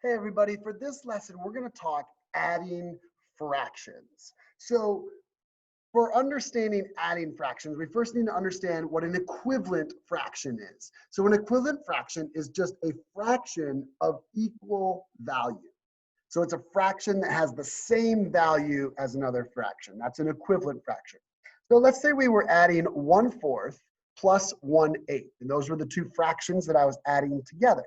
Hey everybody, for this lesson, we're going to talk adding fractions. So for understanding adding fractions, we first need to understand what an equivalent fraction is. So an equivalent fraction is just a fraction of equal value. So it's a fraction that has the same value as another fraction. That's an equivalent fraction. So let's say we were adding 1/4 plus 1/8. And those were the two fractions that I was adding together.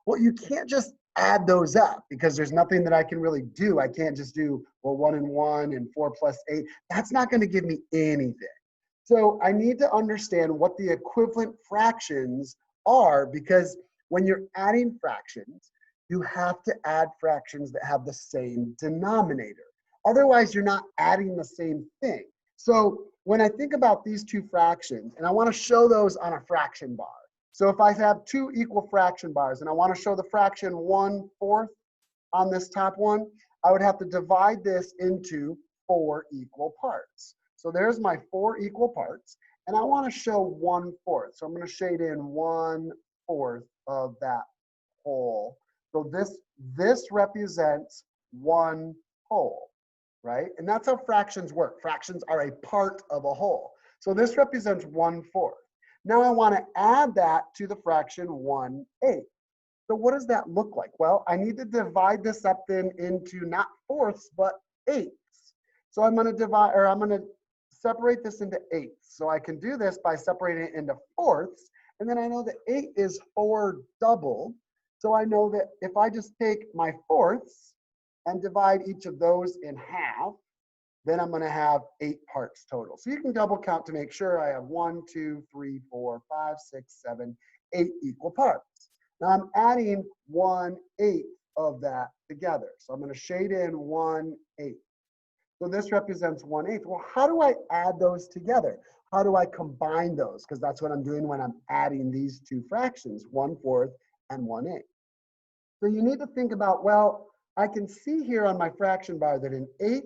Well, you can't just add those up because there's nothing that I can really do. I can't just do, well, 1 and 1 and 4 plus 8. That's not going to give me anything. So I need to understand what the equivalent fractions are, because when you're adding fractions, you have to add fractions that have the same denominator. Otherwise, you're not adding the same thing. So when I think about these two fractions, and I want to show those on a fraction bar. So if I have two equal fraction bars and I want to show the fraction 1/4 on this top one, I would have to divide this into 4 equal parts. So there's my 4 equal parts, and I want to show 1/4. So I'm going to shade in 1/4 of that whole. So this represents 1 whole, right? And that's how fractions work. Fractions are a part of a whole. So this represents 1/4. Now I want to add that to the fraction 1/8. So what does that look like? Well, I need to divide this up then into not fourths, but eighths. So I'm going to separate this into eighths. So I can do this by separating it into fourths. And then I know that 8 is 4 doubled. So I know that if I just take my fourths and divide each of those in half, then I'm going to have 8 parts total. So you can double count to make sure I have 1, 2, 3, 4, 5, 6, 7, 8 equal parts. Now I'm adding 1/8 of that together. So I'm going to shade in 1/8. So this represents 1/8. Well, how do I add those together? How do I combine those? Because that's what I'm doing when I'm adding these two fractions, 1/4 and 1/8. So you need to think about, well, I can see here on my fraction bar that an 8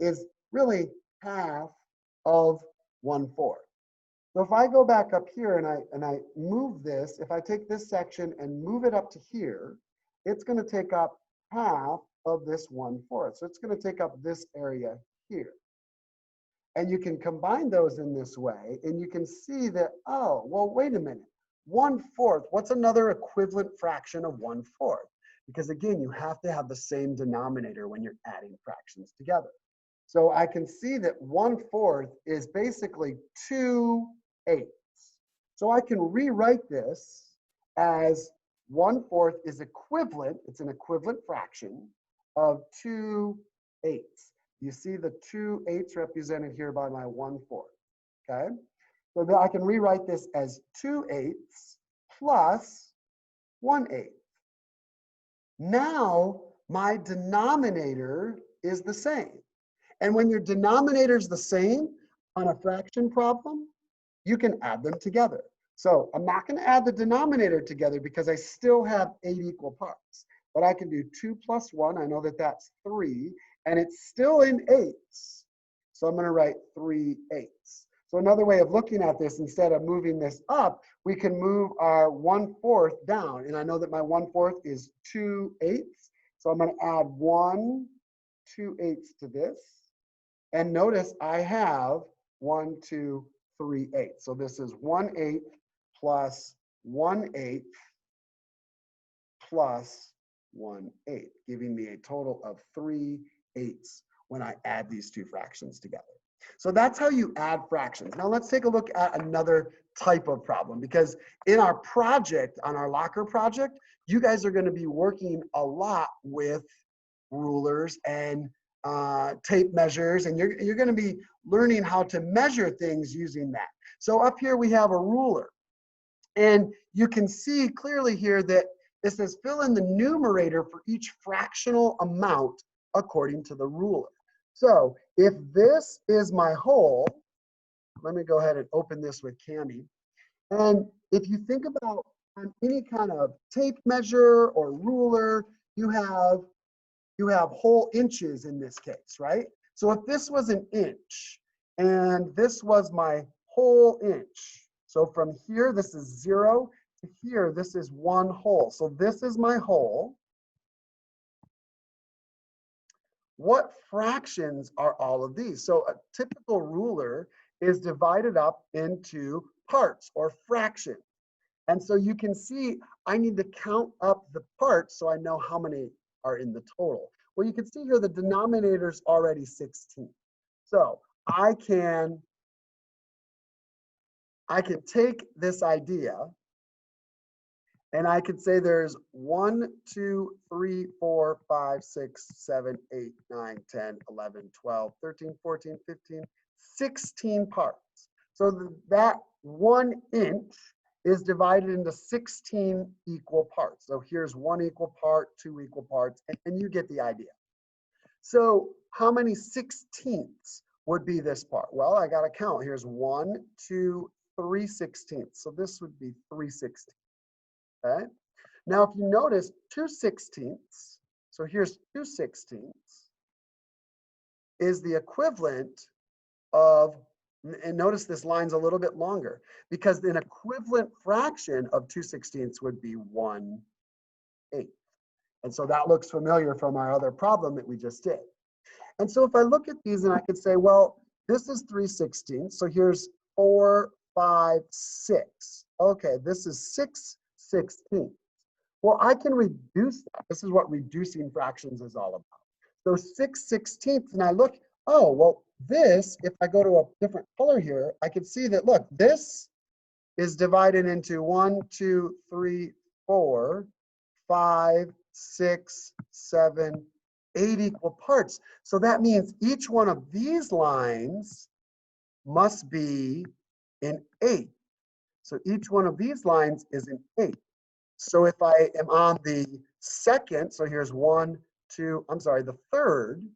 is really half of 1/4. So if I go back up here and I move this, if I take this section and move it up to here, it's going to take up half of this 1/4. So it's going to take up this area here. And you can combine those in this way, and you can see that, oh, well, wait a minute. 1/4, what's another equivalent fraction of 1/4? Because again, you have to have the same denominator when you're adding fractions together. So I can see that 1/4 is basically 2/8. So I can rewrite this as 1/4 is equivalent, it's an equivalent fraction of 2/8. You see the 2/8 represented here by my 1/4, okay? So that I can rewrite this as 2/8 plus 1/8. Now my denominator is the same. And when your denominator is the same on a fraction problem, you can add them together. So I'm not going to add the denominator together because I still have 8 equal parts. But I can do 2 plus 1. I know that that's 3. And it's still in eighths. So I'm going to write 3/8. So another way of looking at this, instead of moving this up, we can move our 1/4 down. And I know that my 1/4 is 2/8. So I'm going to add 1 2/8 to this. And notice I have 1, 2, 3/8. So this is 1/8 plus 1/8 plus 1/8, giving me a total of 3/8 when I add these two fractions together. So that's how you add fractions. Now let's take a look at another type of problem, because in our project, on our locker project, you guys are going to be working a lot with rulers and tape measures, and you're going to be learning how to measure things using that. So up here we have a ruler, and you can see clearly here that it says fill in the numerator for each fractional amount according to the ruler. So if this is my whole, let me go ahead and open this with Cami. And if you think about on any kind of tape measure or ruler, you have whole inches in this case, right? So if this was an inch and this was my whole inch, so from here, this is 0 to here, this is 1 whole. So this is my whole. what fractions are all of these? So a typical ruler is divided up into parts or fractions. And so you can see I need to count up the parts so I know how many are in the total. Well, you can see here the denominator is already 16. So I can take this idea and I could say there's 1, 2, 3, 4, 5, 6, 7, 8, 9, 10, 11, 12, 13, 14, 15, 16 parts. So that 1 inch is divided into 16 equal parts. So here's 1 equal part, 2 equal parts, and you get the idea. So how many 16ths would be this part? Well, I got to count. Here's 1, 2, 3 16ths. So this would be 3 16ths. Okay. Now, if you notice 2 16ths, so here's 2 16ths, is the equivalent of, and notice this line's a little bit longer, because an equivalent fraction of 2 16ths would be 1/8. And so that looks familiar from our other problem that we just did. And so if I look at these and I could say, well, this is 3 16ths. So here's 4, 5, 6. Okay, this is 6 16ths. Well, I can reduce that. This is what reducing fractions is all about. So 6 16ths, and I look, oh, well, this, if I go to a different color here, I can see that, look, this is divided into 1, 2, 3, 4, 5, 6, 7, 8 equal parts. So that means each one of these lines must be an 8. So each one of these lines is an 8. So if I am on the second, so here's 1, 2, I'm sorry, the third,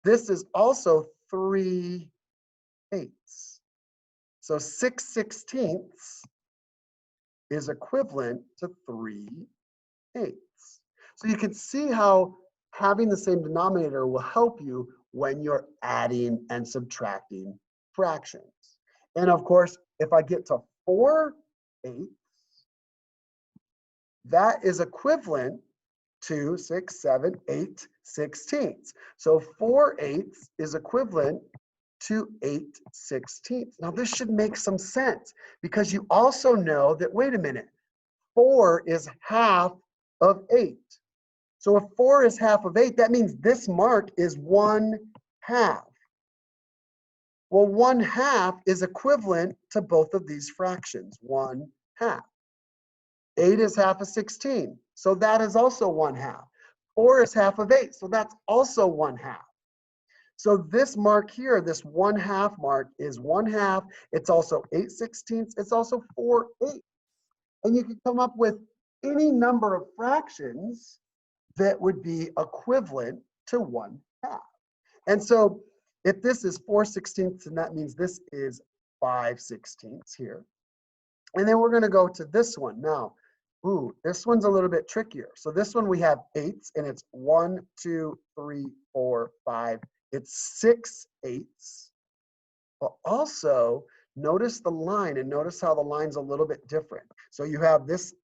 this is also 3/8. So 6 16ths is equivalent to 3/8. So you can see how having the same denominator will help you when you're adding and subtracting fractions. And of course, if I get to 4/8, that is equivalent to 6, 7, 8 16ths. So 4/8 is equivalent to 8 16ths. Now this should make some sense because you also know that, wait a minute, 4 is half of 8. So if 4 is half of 8, that means this mark is 1/2. Well, 1/2 is equivalent to both of these fractions, 1/2. 8 is half of 16, so that is also 1/2. 4 is half of 8, so that's also 1/2. So this mark here, this 1/2 mark is 1/2. It's also 8 16ths. It's also 4/8. And you can come up with any number of fractions that would be equivalent to 1/2. And so if this is 4 16ths, then that means this is 5 16ths here. And then we're going to go to this one. Now, ooh, this one's a little bit trickier. So this one we have 8s, and it's 1, 2, 3, 4, 5. It's 6/8. But also, notice the line, and notice how the line's a little bit different. So you have this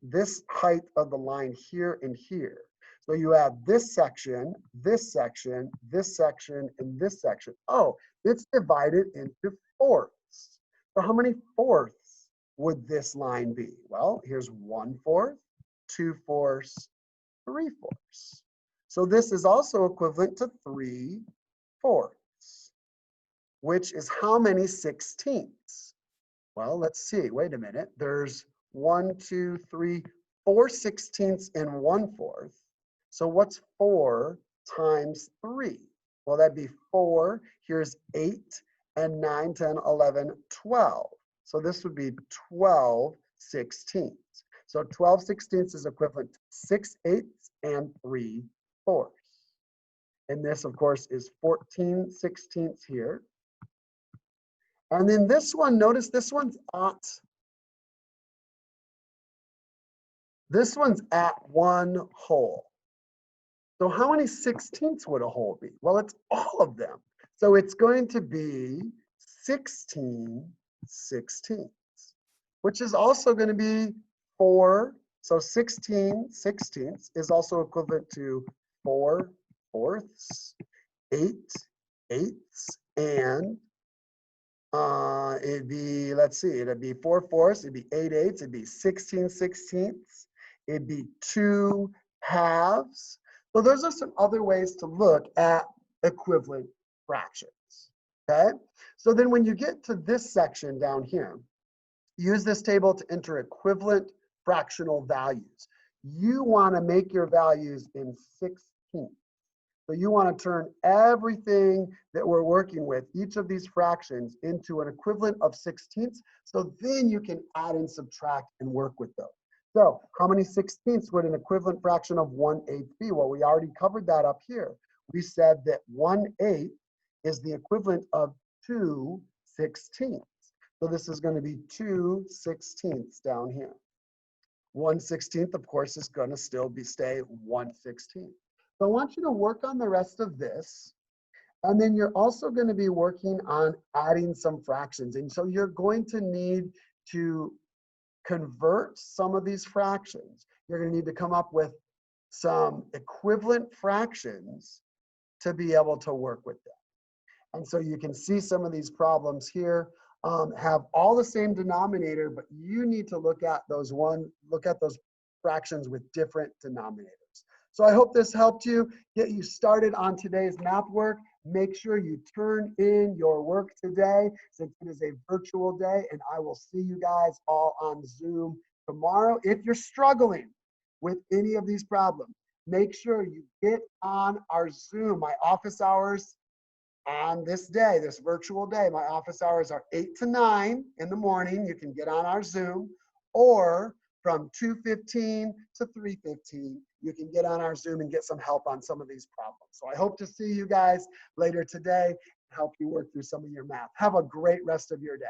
height of the line here and here. So you have this section, this section, this section, and this section. Oh, it's divided into fourths. So how many fourths would this line be? Well, here's 1/4, 2/4, 3/4. So this is also equivalent to 3/4, which is how many 16ths? Well, let's see. Wait a minute. There's 1, 2, 3, 4 16ths and 1/4. So what's 4 times 3? Well, that'd be 4. Here's 8 and 9, 10, 11, 12. So this would be 12 16ths. So 12 16ths is equivalent to 6/8 and 3/4. And this, of course, is 14 16ths here. And then this one, notice this one's at 1 whole. So how many 16ths would a whole be? Well, it's all of them. So it's going to be 16 16ths, which is also going to be 4. So 16 16ths is also equivalent to 4/4. 8/8, and it'd be, let's see, it'd be 4/4, it'd be 8/8, it'd be 16/16, it'd be 2/2. So those are some other ways to look at equivalent fractions, okay? So then when you get to this section down here, use this table to enter equivalent fractional values. You want to make your values in 16ths. So you want to turn everything that we're working with, each of these fractions, into an equivalent of 16ths. So then you can add and subtract and work with those. So how many 16ths would an equivalent fraction of 1/8 be? Well, we already covered that up here. We said that 1/8 is the equivalent of 2/16. So this is going to be 2/16 down here. 1/16, of course, is going to still stay 1/16. So I want you to work on the rest of this. And then you're also going to be working on adding some fractions. And so you're going to need to convert some of these fractions. You're going to need to come up with some equivalent fractions to be able to work with them. And so you can see some of these problems here have all the same denominator, but you need to look at those fractions with different denominators. So I hope this helped you, get you started on today's math work. Make sure you turn in your work today since it is a virtual day, and I will see you guys all on Zoom tomorrow. If you're struggling with any of these problems, make sure you get on our Zoom. My office hours on this day, this virtual day, my office hours are 8 to 9 in the morning. You can get on our Zoom, or from 2:15 to 3:15, you can get on our Zoom and get some help on some of these problems. So I hope to see you guys later today and help you work through some of your math. Have a great rest of your day.